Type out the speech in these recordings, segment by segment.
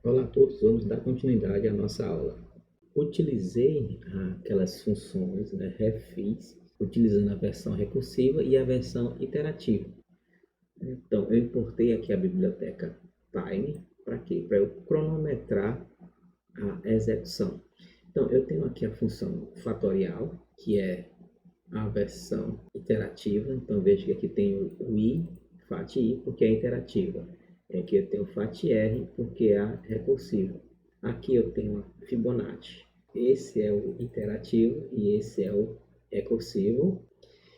Olá a todos, vamos dar continuidade à nossa aula. Utilizei aquelas funções, né, refiz, utilizando a versão recursiva e a versão iterativa. Então, eu importei aqui a biblioteca Time, para quê? Para eu cronometrar a execução. Então, eu tenho aqui a função fatorial, que é a versão iterativa. Então, veja que aqui tem o i, fat i, porque é interativa. Aqui eu tenho o fat r, porque é recursiva. Aqui eu tenho a Fibonacci. Esse é o interativo e esse é o recursivo.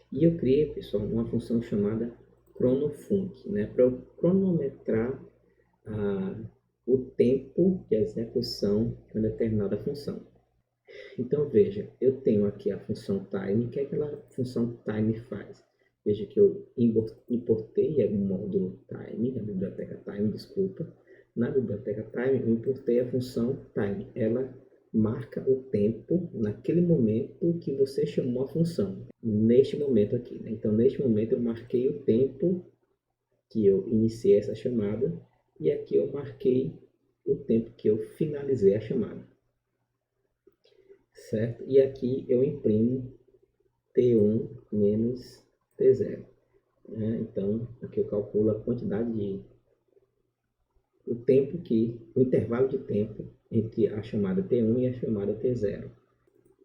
E eu criei, pessoal, uma função chamada chronofunc, né, para eu cronometrar o tempo de execução de uma determinada função. Então, veja, eu tenho aqui a função time. O que aquela função time faz? Veja que eu importei o módulo time, a biblioteca time, desculpa. Na biblioteca time, eu importei a função time. Ela marca o tempo naquele momento que você chamou a função. Neste momento aqui, né? Então, neste momento, eu marquei o tempo que eu iniciei essa chamada e aqui eu marquei o tempo que eu finalizei a chamada. Certo? E aqui eu imprimo T1 menos T0. Né? Então, aqui eu calculo a quantidade o intervalo de tempo entre a chamada T1 e a chamada T0.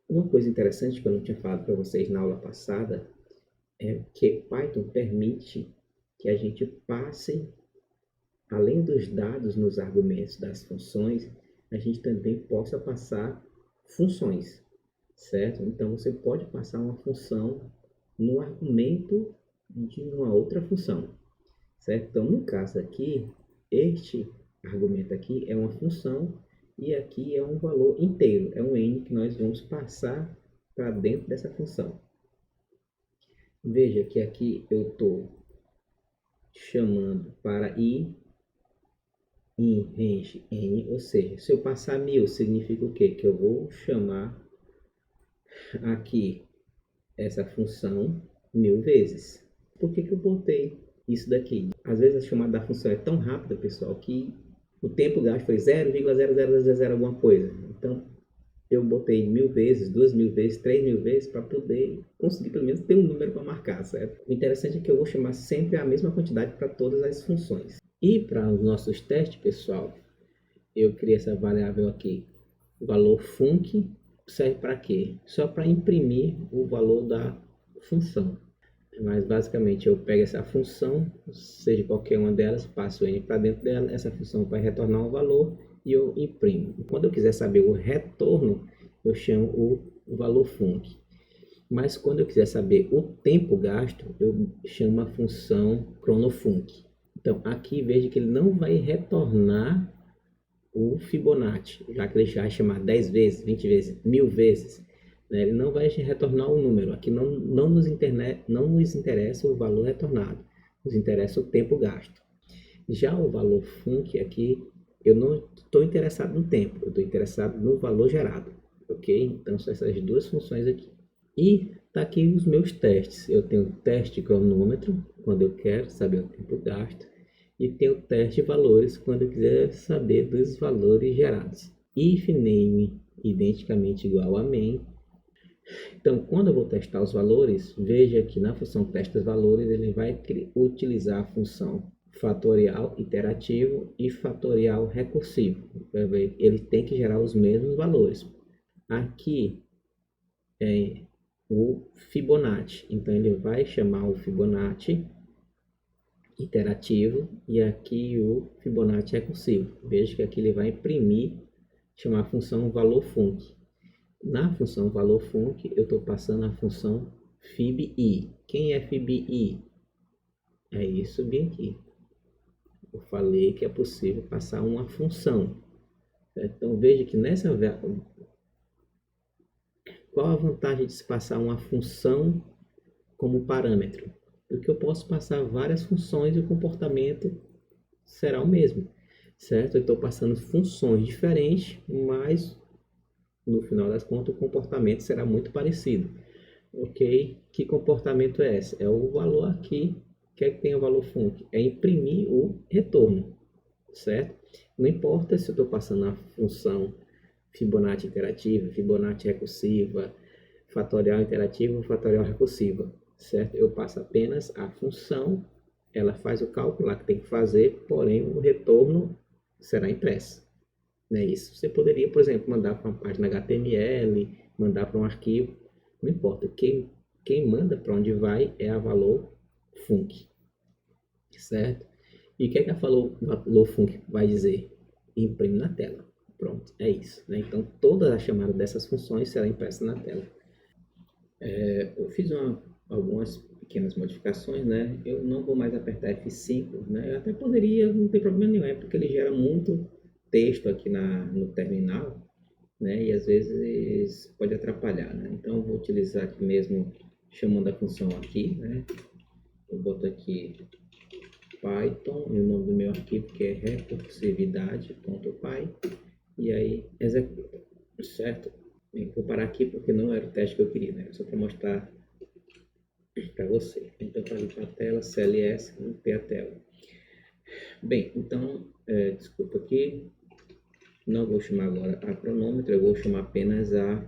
Uma coisa interessante que eu não tinha falado para vocês na aula passada é que Python permite que a gente passe, além dos dados nos argumentos das funções, a gente também possa passar funções, certo? Então, você pode passar uma função no argumento de uma outra função, certo? Então, no caso aqui, este argumento aqui é uma função e aqui é um valor inteiro, é um n que nós vamos passar para dentro dessa função. Veja que aqui eu estou chamando para i em range n, ou seja, se eu passar 1000, significa o quê? Que eu vou chamar aqui essa função 1000 vezes. Por que eu botei isso daqui? Às vezes a chamada da função é tão rápida, pessoal, que o tempo gasto foi 0,0000 alguma coisa. Então, eu botei 1000 vezes, 2000 vezes, 3000 vezes para poder conseguir pelo menos ter um número para marcar, certo? O interessante é que eu vou chamar sempre a mesma quantidade para todas as funções. E para os nossos testes, pessoal, eu criei essa variável aqui, o valor func, serve para quê? Só para imprimir o valor da função. Mas basicamente eu pego essa função, seja qualquer uma delas, passo n para dentro dela, essa função vai retornar um valor e eu imprimo. Quando eu quiser saber o retorno, eu chamo o valor func. Mas quando eu quiser saber o tempo gasto, eu chamo a função chronofunc. Então aqui veja que ele não vai retornar o Fibonacci, já que ele vai chamar 10 vezes, 20 vezes, 1000 vezes, né? Ele não vai retornar o número. Aqui não nos interessa o valor retornado, nos interessa o tempo gasto. Já o valor func aqui, eu não estou interessado no tempo, eu estou interessado no valor gerado, ok? Então são essas duas funções aqui. E tá aqui os meus testes. Eu tenho teste cronômetro, quando eu quero saber o tempo gasto, e tenho o teste valores, quando eu quiser saber dos valores gerados. If name identicamente igual a main. Então, quando eu vou testar os valores, veja que na função testa valores, ele vai utilizar a função fatorial iterativo e fatorial recursivo. Ele tem que gerar os mesmos valores. Aqui é o Fibonacci. Então, ele vai chamar o Fibonacci iterativo e aqui o Fibonacci recursivo. Veja que aqui ele vai imprimir, chamar a função valor func. Na função valor func, eu estou passando a função fib_i. Quem é fib_i? É isso bem aqui. Eu falei que é possível passar uma função. Então, veja que nessa... Qual a vantagem de se passar uma função como parâmetro? Porque eu posso passar várias funções e o comportamento será o mesmo, certo? Eu estou passando funções diferentes, mas no final das contas o comportamento será muito parecido, ok? Que comportamento é esse? É o valor aqui, que é que tem o valor func? É imprimir o retorno, certo? Não importa se eu estou passando a função Fibonacci interativa, Fibonacci recursiva, fatorial interativa ou fatorial recursiva, certo? Eu passo apenas a função, ela faz o cálculo lá que tem que fazer, porém o retorno será impresso. Não é isso? Você poderia, por exemplo, mandar para uma página HTML, mandar para um arquivo, não importa. Quem manda para onde vai é a valor func, certo? E o que é que a valor func vai dizer? Imprime na tela. Pronto, é isso. Né? Então, toda a chamada dessas funções será impressa na tela. Eu fiz algumas pequenas modificações, né? Eu não vou mais apertar F5, né? Eu até poderia, não tem problema nenhum, é porque ele gera muito texto aqui no terminal, né? E às vezes pode atrapalhar, né? Então, eu vou utilizar aqui mesmo, chamando a função aqui, né? Eu boto aqui Python e o nome do meu arquivo que é recursividade.py e aí executa, certo? Vou parar aqui porque não era o teste que eu queria, né? Só para mostrar para você. Então, para limpar a tela, CLS, limpei a tela. Bem, então, desculpa aqui, não vou chamar agora a cronômetro, eu vou chamar apenas a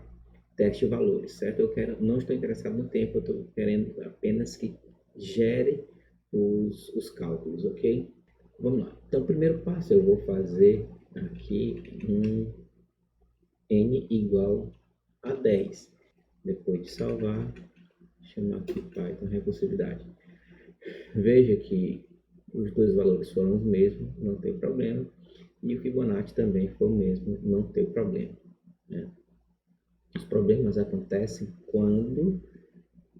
teste valores, certo? Não estou interessado no tempo, eu estou querendo apenas que gere os cálculos, ok? Vamos lá. Então, primeiro passo, eu vou fazer aqui um n igual a 10. Depois de salvar, chamar aqui Python recursividade. Veja que os dois valores foram os mesmos, não tem problema. E o Fibonacci também foi o mesmo, não tem problema. Né? Os problemas acontecem quando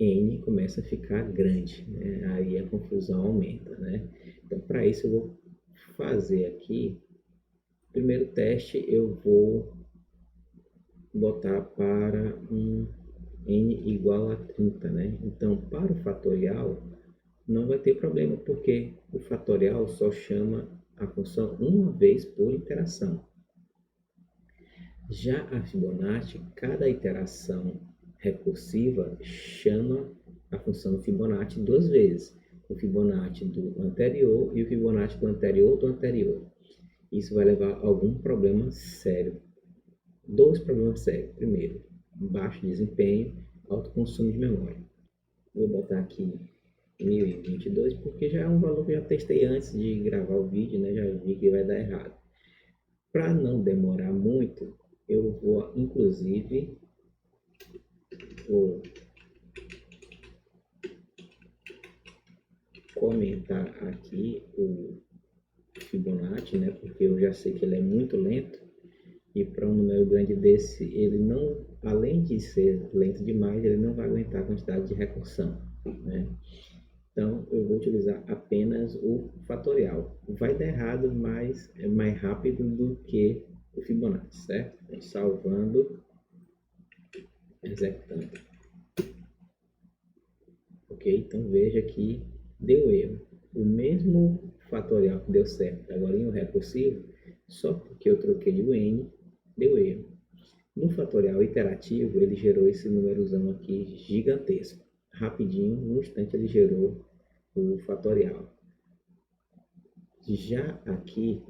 n começa a ficar grande, né? Aí a confusão aumenta, né? Então, para isso eu vou fazer aqui, primeiro teste eu vou botar para um n igual a 30, né? Então, para o fatorial, não vai ter problema, porque o fatorial só chama a função uma vez por iteração. Já a Fibonacci, cada iteração recursiva chama a função Fibonacci duas vezes. O Fibonacci do anterior e o Fibonacci do anterior do anterior. Isso vai levar a algum problema sério. Dois problemas sérios. Primeiro, baixo desempenho, alto consumo de memória. Vou botar aqui 1022 porque já é um valor que eu já testei antes de gravar o vídeo, né? Já vi que vai dar errado. Para não demorar muito, eu vou inclusive comentar aqui o Fibonacci, né? Porque eu já sei que ele é muito lento e para um número grande desse, ele não, além de ser lento demais, ele não vai aguentar a quantidade de recursão, né? Então, eu vou utilizar apenas o fatorial. Vai dar errado, mas é mais rápido do que o Fibonacci, certo? Então, salvando, executando. Ok? Então, veja que deu erro. O mesmo fatorial que deu certo agora em um recursivo, só porque eu troquei o n, deu erro. No fatorial iterativo, ele gerou esse númerozão aqui gigantesco. Rapidinho, no instante, ele gerou o fatorial. Já aqui,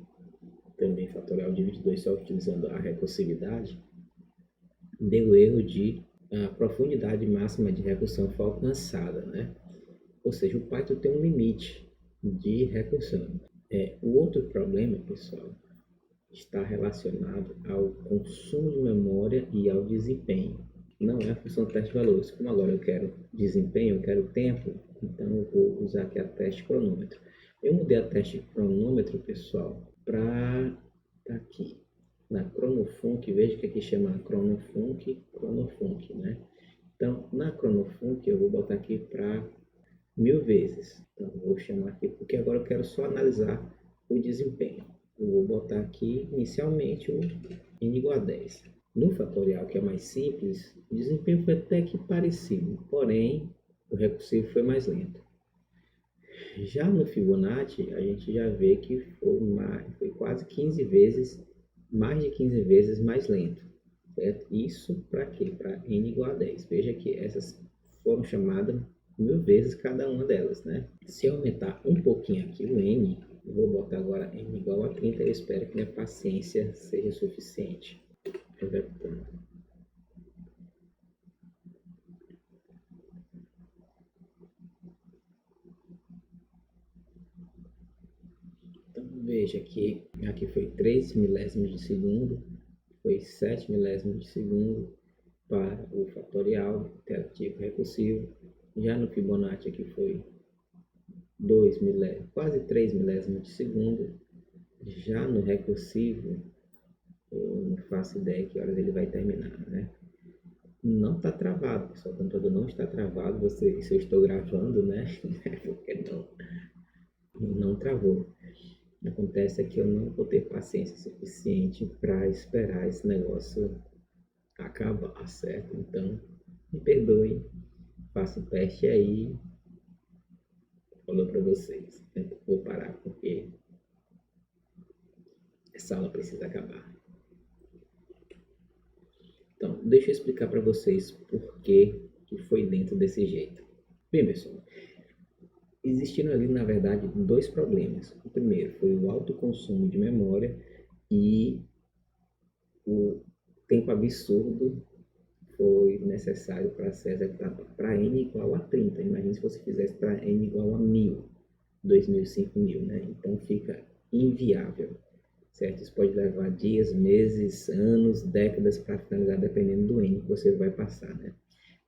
também fatorial de 22, só utilizando a recursividade, deu erro de a profundidade máxima de recursão foi alcançada, né? Ou seja, o Python tem um limite de recursão. O outro problema, pessoal, está relacionado ao consumo de memória e ao desempenho. Não é a função teste de valores. Como agora eu quero desempenho, eu quero tempo, então eu vou usar aqui a teste cronômetro. Eu mudei a teste cronômetro, pessoal, para aqui na Cronofunc. Veja que aqui chama Cronofunc, né? Então, na Cronofunc eu vou botar aqui para 1000 vezes. Então, vou chamar aqui porque agora eu quero só analisar o desempenho. Eu vou botar aqui inicialmente o n igual a 10. No fatorial, que é mais simples, o desempenho foi até que parecido, porém o recursivo foi mais lento. Já no Fibonacci, a gente já vê que foi quase 15 vezes, mais de 15 vezes mais lento. Certo? Isso para quê? Para n igual a 10. Veja que essas foram chamadas 1000 vezes cada uma delas, né? Se eu aumentar um pouquinho aqui o n, Eu vou botar agora n igual a 30 e eu espero que minha paciência seja suficiente. Executando. Então veja que aqui foi 3 milésimos de segundo, foi 7 milésimos de segundo para o fatorial interativo recursivo. Já no Fibonacci aqui foi 2 milésimos, quase 3 milésimos de segundo. Já no recursivo, eu não faço ideia que horas ele vai terminar, né? Não está travado, pessoal. O computador não está travado. Se eu estou gravando, né? Porque não travou. Acontece é que eu não vou ter paciência suficiente para esperar esse negócio acabar, certo? Então, me perdoem, faço o teste aí, falou para vocês. Vou parar porque essa aula precisa acabar. Então, deixa eu explicar para vocês por que foi lento desse jeito. Bem, pessoal, existiram ali, na verdade, dois problemas. O primeiro foi o alto consumo de memória e o tempo absurdo foi necessário para ser executado para n igual a 30. Imagine se você fizesse para n igual a 1000, 2000, 5000, né? Então fica inviável, certo? Isso pode levar dias, meses, anos, décadas para finalizar, dependendo do n que você vai passar, né?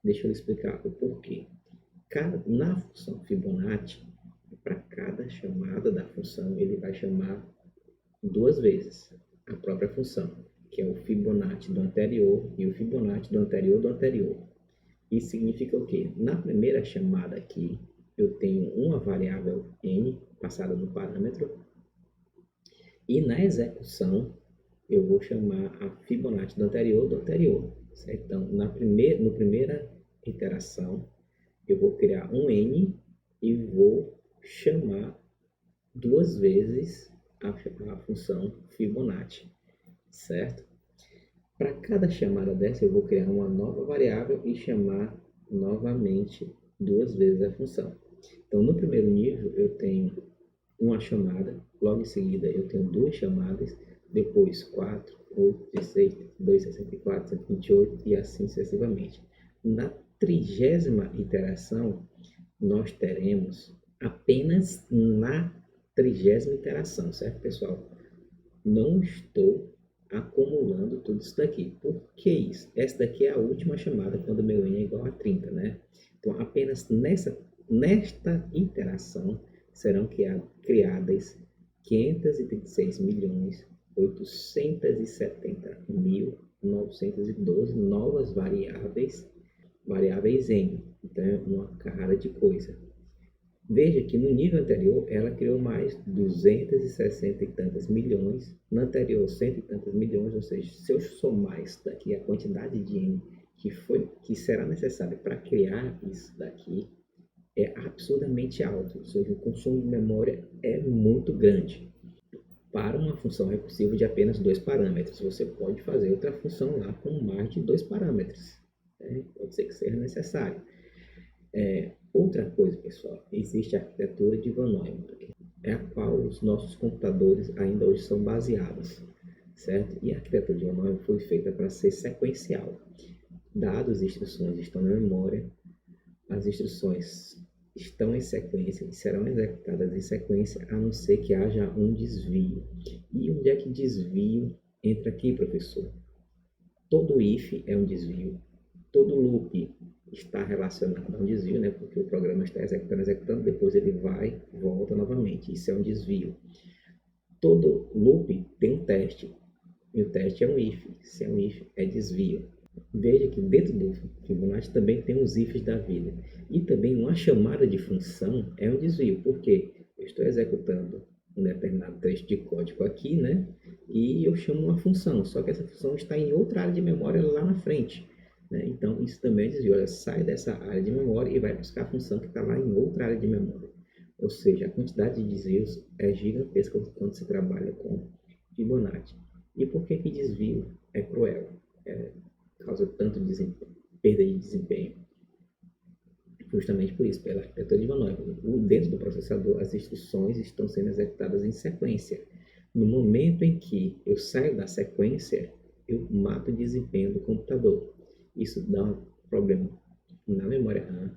Deixa eu explicar o porquê. Na função Fibonacci, para cada chamada da função, ele vai chamar duas vezes a própria função, que é o Fibonacci do anterior e o Fibonacci do anterior do anterior. Isso significa o quê? Na primeira chamada aqui, eu tenho uma variável n passada no parâmetro, e na execução, eu vou chamar a Fibonacci do anterior, certo? Então, no primeira iteração, eu vou criar um n e vou chamar duas vezes a função Fibonacci, certo? Para cada chamada dessa, eu vou criar uma nova variável e chamar novamente duas vezes a função. Então, no primeiro nível, eu tenho uma chamada, logo em seguida eu tenho duas chamadas, depois 4, 8, 16, 32, 64, 128 e assim sucessivamente. Na 30ª iteração, nós teremos apenas na 30ª iteração, certo, pessoal? Não estou acumulando tudo isso daqui. Por que isso? Essa daqui é a última chamada quando meu n é igual a 30, né? Então, apenas nesta iteração serão criadas 536.870.912 novas variáveis n. Então, é uma carrada de coisa. Veja que no nível anterior ela criou mais 260 e tantas milhões, no anterior 100 e tantas milhões, ou seja, se eu somar isso daqui, a quantidade de n que será necessária para criar isso daqui é absurdamente alto, ou seja, o consumo de memória é muito grande. Para uma função recursiva de apenas 2 parâmetros, você pode fazer outra função lá com mais de 2 parâmetros, né? Pode ser que seja necessário. Outra coisa, pessoal, existe a arquitetura de Von Neumann, é a qual os nossos computadores ainda hoje são baseados, certo? E a arquitetura de Von Neumann foi feita para ser sequencial. Dadas as instruções estão na memória, as instruções estão em sequência e serão executadas em sequência, a não ser que haja um desvio. E onde é que desvio entra aqui, professor? Todo if é um desvio, todo loop está relacionado a um desvio, né? Porque o programa está executando, depois ele vai e volta novamente. Isso é um desvio. Todo loop tem um teste, e o teste é um if. Se é um if, é desvio. Veja que dentro do Fibonacci também tem os ifs da vida. E também uma chamada de função é um desvio, porque eu estou executando um determinado trecho de código aqui, né? E eu chamo uma função, só que essa função está em outra área de memória lá na frente, né? Então, isso também é desvio. Ela sai dessa área de memória e vai buscar a função que está lá em outra área de memória. Ou seja, a quantidade de desvios é gigantesca quando se trabalha com Fibonacci. E por que desvio é cruel? Causa tanto perda de desempenho? justamente por isso, pela arquitetura de Van Neumann. Dentro do processador, as instruções estão sendo executadas em sequência. No momento em que eu saio da sequência, eu mato o desempenho do computador. Isso dá um problema na memória RAM,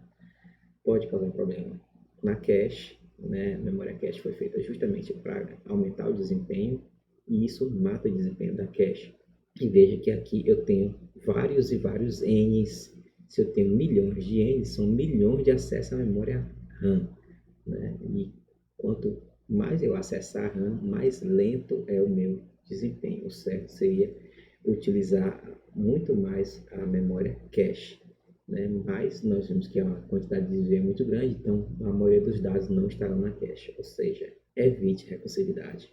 pode causar um problema na cache, né? A memória cache foi feita justamente para aumentar o desempenho, e isso mata o desempenho da cache. E veja que aqui eu tenho vários e vários N's. Se eu tenho milhões de N's, são milhões de acessos à memória RAM, né? E quanto mais eu acessar a RAM, mais lento é o meu desempenho. O certo seria utilizar muito mais a memória cache, né? Mas nós vimos que a quantidade de desvio é muito grande, então a maioria dos dados não estarão na cache, ou seja, evite recursividade,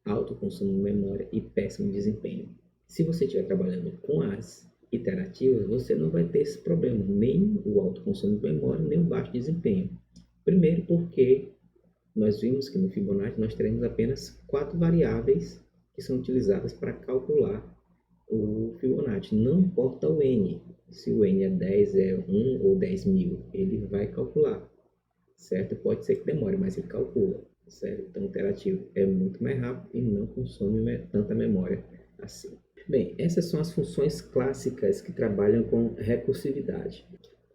alto consumo de memória e péssimo desempenho. Se você estiver trabalhando com as iterativas, você não vai ter esse problema, nem o alto consumo de memória, nem o baixo desempenho. Primeiro porque nós vimos que no Fibonacci nós teremos apenas 4 variáveis que são utilizadas para calcular o Fibonacci. Não importa o N, se o N é 10, é 1 ou 10.000, ele vai calcular, certo? Pode ser que demore, mas ele calcula, certo? Então o iterativo é muito mais rápido e não consome tanta memória assim. Bem, essas são as funções clássicas que trabalham com recursividade.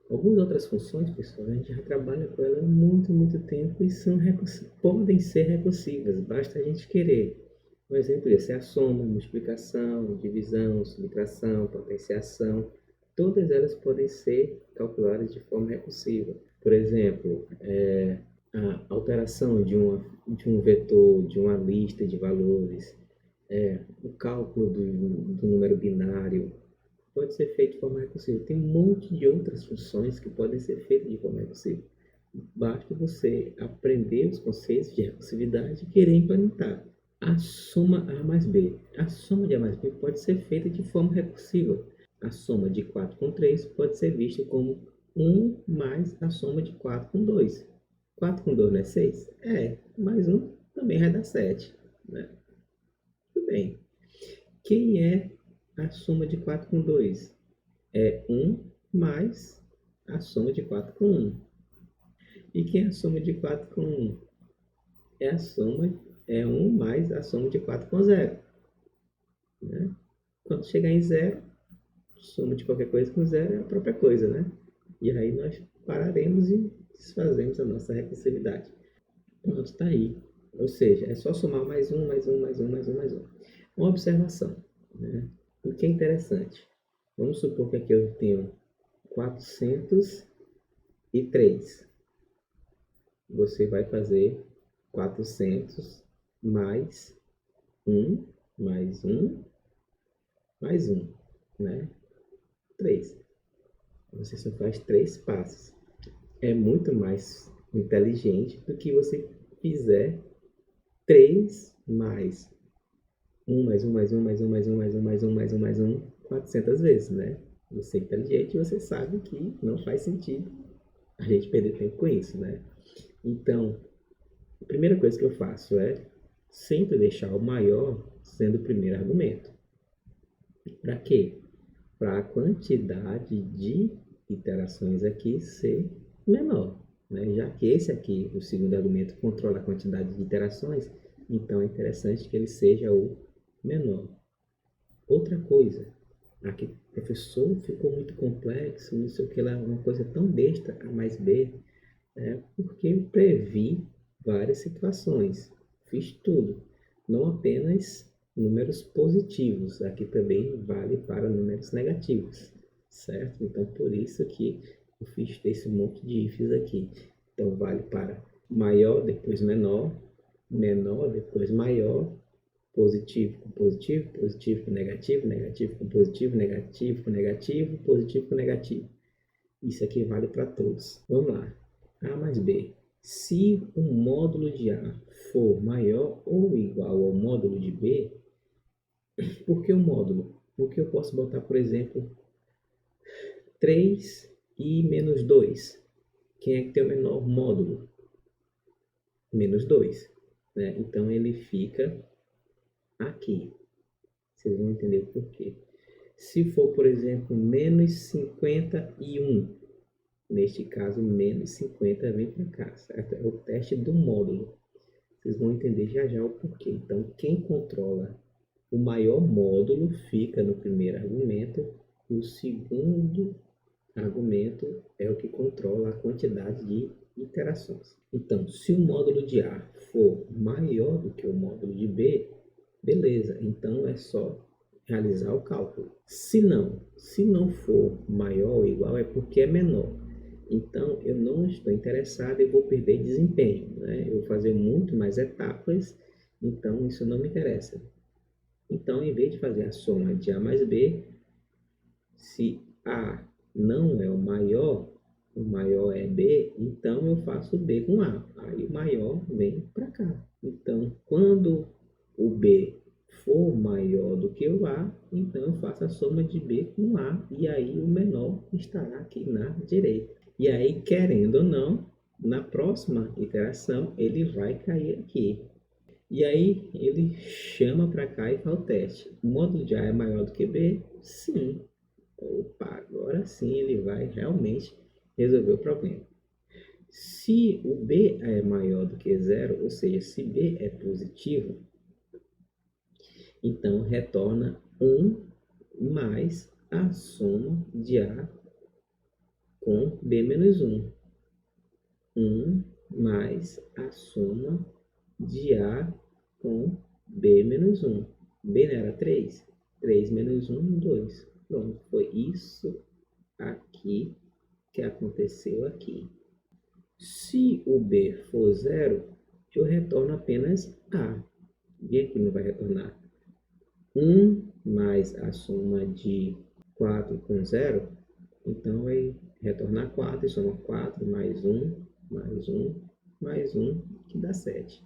Algumas outras funções, pessoal, a gente já trabalha com elas há muito tempo e podem ser recursivas, basta a gente querer. Um exemplo desse é a soma, multiplicação, divisão, subtração, potenciação. Todas elas podem ser calculadas de forma recursiva. Por exemplo, a alteração de um vetor, de uma lista de valores, o cálculo do número binário, pode ser feito de forma recursiva. Tem um monte de outras funções que podem ser feitas de forma recursiva. Basta você aprender os conceitos de recursividade e querer implementar. A soma A mais B. A soma de A mais B pode ser feita de forma recursiva. A soma de 4 com 3 pode ser vista como 1 mais a soma de 4 com 2. 4 com 2 não é 6? Mais 1 também vai dar 7. Né? Tudo bem. Quem é a soma de 4 com 2? É 1 mais a soma de 4 com 1. E quem é a soma de 4 com 1? É 1 mais a soma de 4 com 0. Né? Quando chegar em 0, soma de qualquer coisa com 0 é a própria coisa, né? E aí nós pararemos e desfazemos a nossa recursividade. Pronto, está aí. Ou seja, é só somar mais 1, mais 1, mais 1, mais 1, mais 1. Uma observação, né? O que é interessante. Vamos supor que aqui eu tenho 403. Você vai fazer 400 mais 1, mais 1, mais 1, né? 3. Você só faz 3 passos. É muito mais inteligente do que você fizer 3 mais 1, mais 1, mais 1, mais 1, mais 1, mais 1, mais 1, mais 1, mais 1, 400 vezes, né? Você é inteligente e você sabe que não faz sentido a gente perder tempo com isso, né? Então, a primeira coisa que eu faço é sempre deixar o maior sendo o primeiro argumento. Para quê? Para a quantidade de iterações aqui ser menor, né? Já que esse aqui, o segundo argumento, controla a quantidade de iterações, então é interessante que ele seja o menor. Outra coisa, aqui, professor, ficou muito complexo, não sei o que lá, uma coisa tão besta, A mais B, porque eu previ várias situações, fiz tudo, não apenas números positivos, aqui também vale para números negativos, certo? Então, por isso que eu fiz esse monte de ifs aqui. Então, vale para maior, depois menor, menor, depois maior, positivo com positivo, positivo com negativo, negativo com positivo, negativo com negativo, positivo com negativo. Isso aqui vale para todos. Vamos lá. A mais B. Se o módulo de A for maior ou igual ao módulo de B, por que o módulo? Porque eu posso botar, por exemplo, 3 e menos 2. Quem é que tem o menor módulo? Menos 2. Né? Então, ele fica aqui. Vocês vão entender o porquê. Se for, por exemplo, menos 51, Neste caso, menos 50 vem para cá, certo? É o teste do módulo. Vocês vão entender já já o porquê. Então, quem controla o maior módulo fica no primeiro argumento e o segundo argumento é o que controla a quantidade de iterações. Então, se o módulo de A for maior do que o módulo de B, beleza, então é só realizar o cálculo. Se não for maior ou igual, é porque é menor. Então, eu não estou interessado e vou perder desempenho, né? Eu vou fazer muito mais etapas, então isso não me interessa. Então, em vez de fazer a soma de A mais B, se A não é o maior é B, então eu faço B com A. Aí o maior vem para cá. Então, quando o B for maior do que o A, então eu faço a soma de B com A, e aí o menor estará aqui na direita. E aí, querendo ou não, na próxima iteração, ele vai cair aqui. E aí, ele chama para cá e faz o teste. O módulo de A é maior do que B? Sim. Opa, agora sim ele vai realmente resolver o problema. Se o B é maior do que zero, ou seja, se B é positivo, então retorna 1 mais a soma de A com B menos 1. 1 mais a soma de A com B menos 1. B não era 3? 3 menos 1, 2. Pronto, foi isso aqui que aconteceu aqui. Se o B for zero, eu retorno apenas A. E aqui não vai retornar 1 mais a soma de 4 com 0, então vai retornar 4 e soma 4 mais 1, mais 1, mais 1, que dá 7.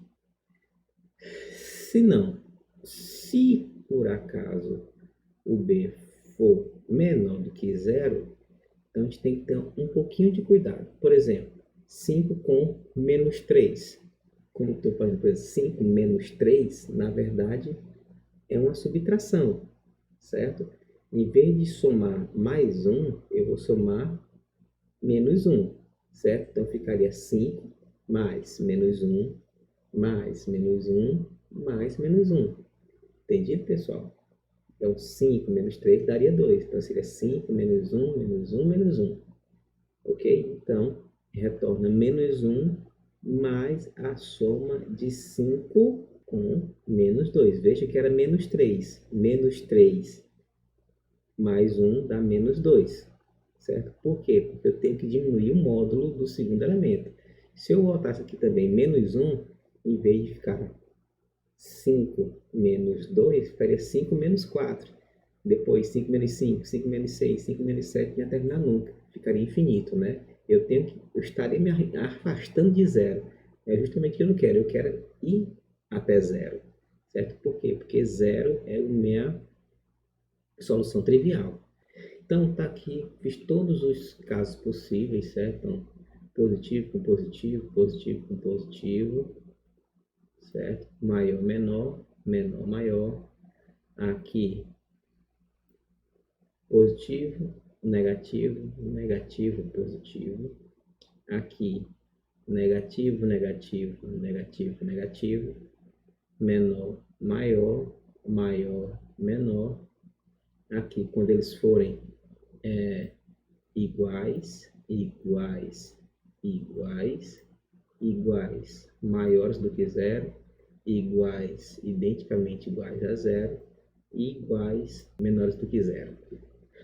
Se por acaso o B for menor do que 0, então a gente tem que ter um pouquinho de cuidado. Por exemplo, 5 com menos 3. Como estou fazendo, por exemplo, 5 menos 3, na verdade, é uma subtração, certo? Em vez de somar mais 1, eu vou somar menos 1, certo? Então ficaria 5 mais menos 1, mais menos 1, mais menos 1. Entendido, pessoal? Então 5 menos 3 daria 2. Então seria 5 menos 1, menos 1, menos 1. Ok? Então, retorna menos 1 mais a soma de 5 com menos 2. Veja que era menos 3. Menos 3 mais 1 dá menos 2. Certo? Por quê? Porque eu tenho que diminuir o módulo do segundo elemento. Se eu botasse aqui também menos 1, em vez de ficar 5 menos 2, ficaria 5 menos 4. Depois 5 menos 5, 5 menos 6, 5 menos 7, não ia terminar nunca. Ficaria infinito, né? Eu estaria me afastando de zero. É justamente o que eu não quero. Eu quero ir até zero. Certo? Por quê? Porque zero é a minha solução trivial. Então, tá aqui. Fiz todos os casos possíveis, certo? Então, positivo com positivo, positivo com positivo. Certo? Maior, menor, menor, maior. Aqui, positivo, negativo, negativo, positivo. Aqui, negativo, negativo, negativo, negativo. Menor, maior, maior, menor. Aqui, quando eles forem iguais, iguais, iguais, iguais, maiores do que zero, iguais, identicamente iguais a zero, e iguais, menores do que zero.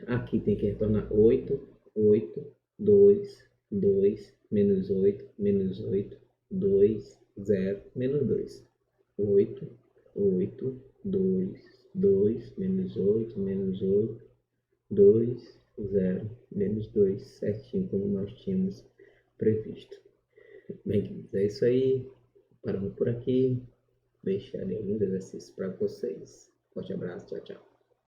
Aqui tem que retornar 8, 8, 2, 2, menos 8, menos 8, 2, 0, menos 2. 8, 8, 2, 2, menos 8, menos 8, 2, 0, menos 2, certinho como nós tínhamos previsto. Bem, é isso aí. Parando por aqui. Deixarei alguns exercícios para vocês. Forte abraço, tchau, tchau.